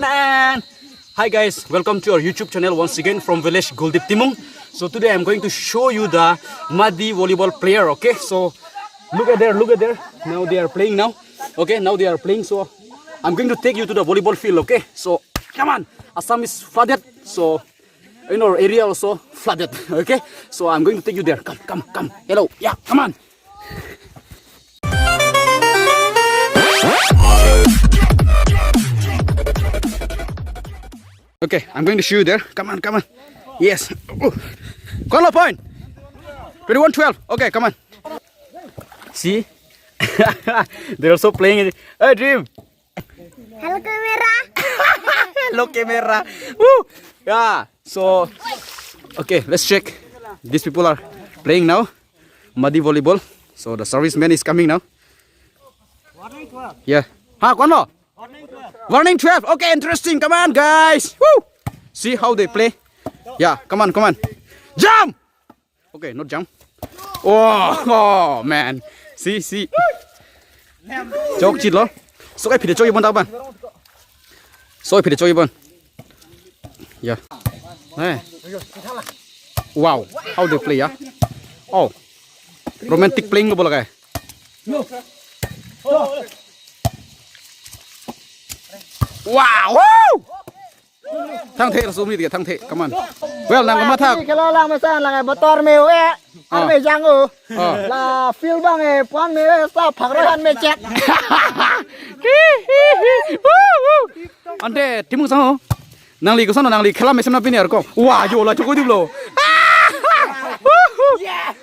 Hi guys, welcome to our YouTube channel once again from village Guldip Timung. So today I'm going to show you the muddy volleyball player. Okay, so look at there. Now they are playing now. Okay, now they are playing. So I'm going to take you to the volleyball field. Okay, so come on. Assam is flooded, so in our area also flooded. Okay, so I'm going to take you there. Come. Hello, yeah, come on. Okay, I'm going to show you there. Come on. Yes. Corner point. 21-12. Okay, come on. See? They're also playing it. Hey, Dream. Hello, camera. Hello, camera. Woo! Yeah. So, okay, let's check. These people are playing now. Muddy volleyball. So the serviceman is coming now. Warning 12. Yeah. Corner. Warning 12. Okay, interesting. Come on, guys. Woo! See how they play. Yeah, come on. Jump! Okay, not jump. Oh man. See. Chok chít lo. So cái phỉ để cho ibon tao ban. So phỉ để cho ibon. Yeah. Hey. Wow, how they play ya? Oh. Romantic playing lo bola kay. Wow! Woo! Thang thế là số gì thang thế, come on. Well, nang mà thang. Cái lo lang mà sao là motor mèo ấy, ăn mèo giang là phiêu bang ấy, quan mèo sao phẳng rồi ăn mèo chết. Ante, timung sao? Nang li ko sana nang li khela mesem na pini ko. Wah, yo la choko diblo.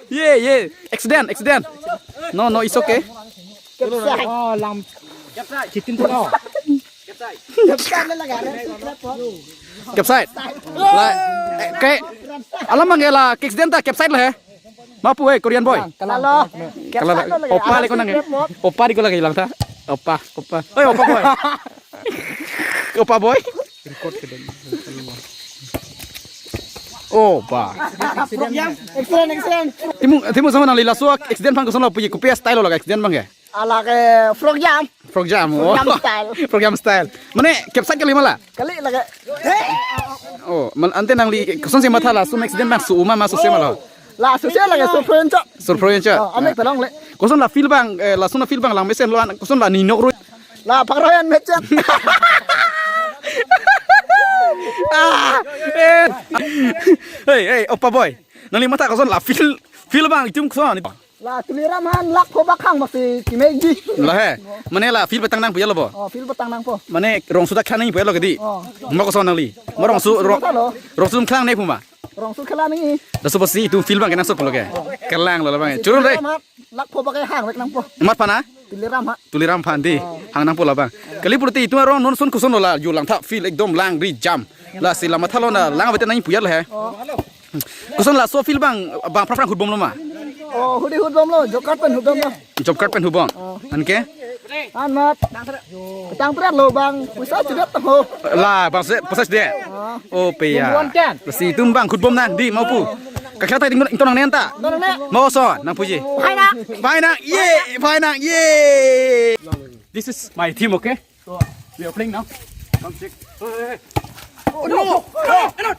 Yeah. Accident. No, it's okay. Oh, làm chỉ tin thôi. Capside. Lại cái alam mang là accident ta capside là mapu eh Korean boy. Kalau Oppa le ko nang Oppa di ko lagi lang ta. Oppa. Oi, Oppa boy. Oppa boy. Record ke dalam. Oh, ba. Accident. Timung sama nang lila so accident phang ko sana puji kupia style lo accident bang ya. Ala cái frog jam. Program style. Mane capside kali mala. Kali là cái. Oh, man ante nang li kuson se mata la so accident bang su uma ma so se mala. Là số là cái Surprise cha. anh ấy phải long lệ. Kuson la feel bang la suna feel bang lang mesen lo kuson la ninok ru. Là phẳng rồi ăn mèo chết. Hey, Oppa boy. Nang li mata kuson la feel bang itum kuson. Là tuliram han lak po bakang masih kimeji. Lah he. Mane la feel betang nang puya lo bo. Oh, fil batang nang po. Mane rong sudah khan nang puya lo gedi. Ma kuson nang li. Ma rong su khang nei puma. Rong su khela ni. Da so pasti itu feel bang kenang sok lo ke. Kelang lo bang. Curun deh. Lak po pakai hang wek nang po. Mat pana? Tuliram Tuliram pandi. Hang nang pola bang. Kali purti itu rong non sun kuson la yu lang tha feel ekdom lang ri jam. La sila mathalo na lang bete nang puya lo he. Kuson la so feel bang prang khut bom lo ma. Oh, hudi hudbom lo, jokat pen hudbom lo. Job card pen hubong. Anke? An mat. Tang tret lo bang, pusat jedet ho. La bang se proses dia. Oh pe ya. Si tumbang khut bom nan di mau pu. Ka khata ding to nang nen ta. Mau so nang puji. Phai na. Yeah. This is my team, okay? So we are playing now. Come check. Hey. Oh no. Come on.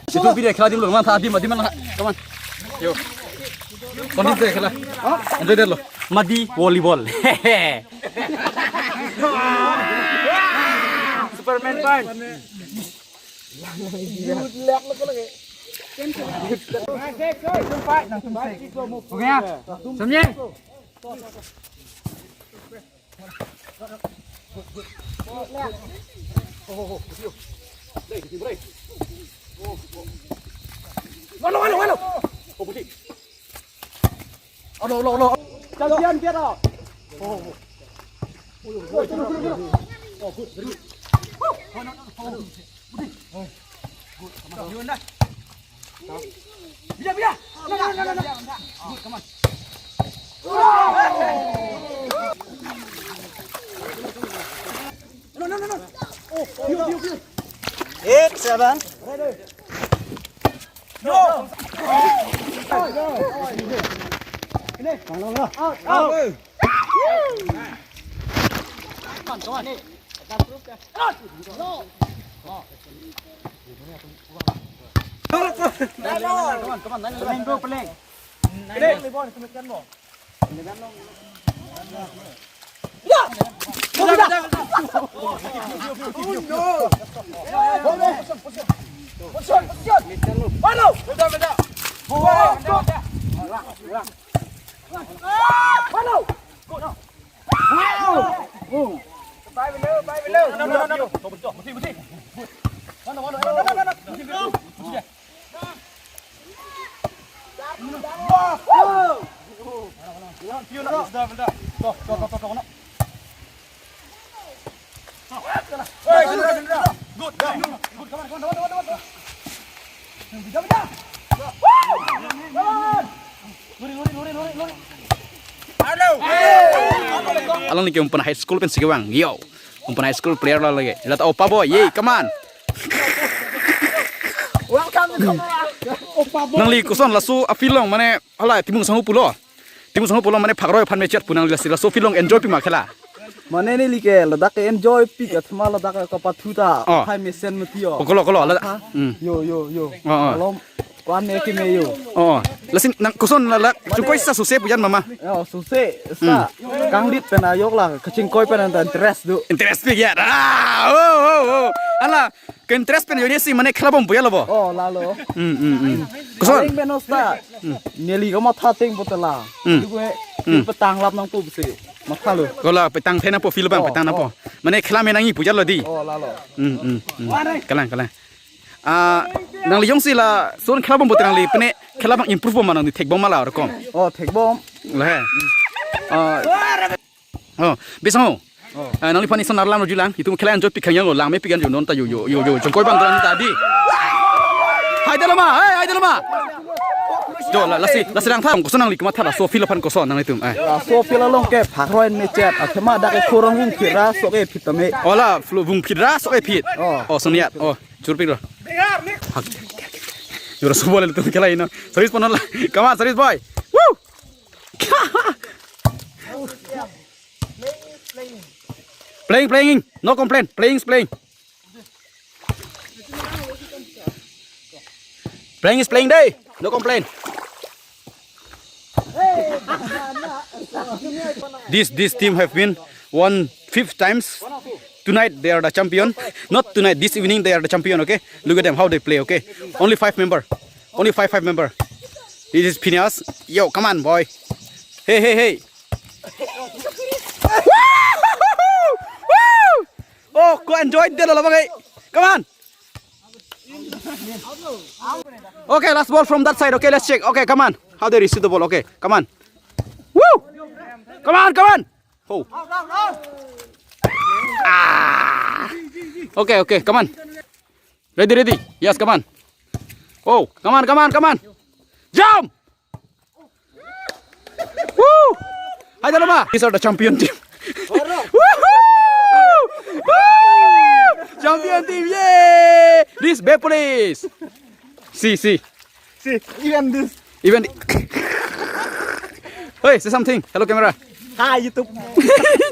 Situ video khela dim lo, mana dim mana, come on, yo, kondisi deh khela, enjoy deh lo, madi volleyball, Superman punch. Ok nha, sớm nhé. Champion kia đó. Eight, seven. Alang ni kung high school pen sigawang, yo, kung high school player lah lagi. Lihat opa boy, yey, come on. Welcome to Kamara. Nang li kuson lasu afilong mana, hala timung sangu pulo mana phagroi phan mechat punang lasu filong enjoy pi makhela. Mana ni like ladak enjoy pik athma ladak ka pathuta hai mission mutio. Kolo la. Yo. Alom kwan me ki me yo. Oh, lasin nang kuson la chukoi sa suse pujan mama. Yo suse sa kangdit pena yok la kachingkoi pena interest du. Interest pi ya. Oh. Ala ke interest pen yoni si mane khlabom puya lobo. Oh lalo. Kuson. Ring benosta. Neli ka matha ting botala. Duwe petang lap nang pu bse. Matha lo. Kola petang phena po fil bang petang na po. Mane khela me nangi puja lo di. Oh lalo. Kalang. Nang li yong si la son khela bom botang li pene khela bang improve ma nang ni thek bom mala rokom. Oh thek bom. La he. Besong. Nang li pani son narlam ro julang itu khela enjoy pikang yang lo lang me pikan jo non ta yo jongkoi bang tang tadi. Hai dalama. Jo la lasi rang thang ko sonang li kma thala so filapan ko son nang itum ai. So filalong ke phakroin me chat athma dak khorong hung phira so ke phitame. Ola flu bung phira so e phit. Oh soniat. Oh churpi ro. Jura so boleh tu khela ino. Service pon la. Come on service boy. Woo! Playing. No complaint. Playing. Playing is playing day. No complaint. This team have been won 5 times. Tonight they are the champion. Not tonight. This evening they are the champion. Okay. Look at them how they play. Okay. Only 5 member. Only five member. This is Phineas. Yo, come on, boy. Hey. Oh, go enjoy the love. Come on. Okay, last ball from that side. Okay, let's check. Okay, come on. How they receive the ball? Okay, come on. Woo! Come on. Oh. Okay, come on. Ready. Yes, come on. Oh, come on. Jump! Woo! Hi, Dalama. These are the champion team. Champion team, yay! This bad police. See. See, even this. Even. Hey, say something. Hello, camera. Hi YouTube.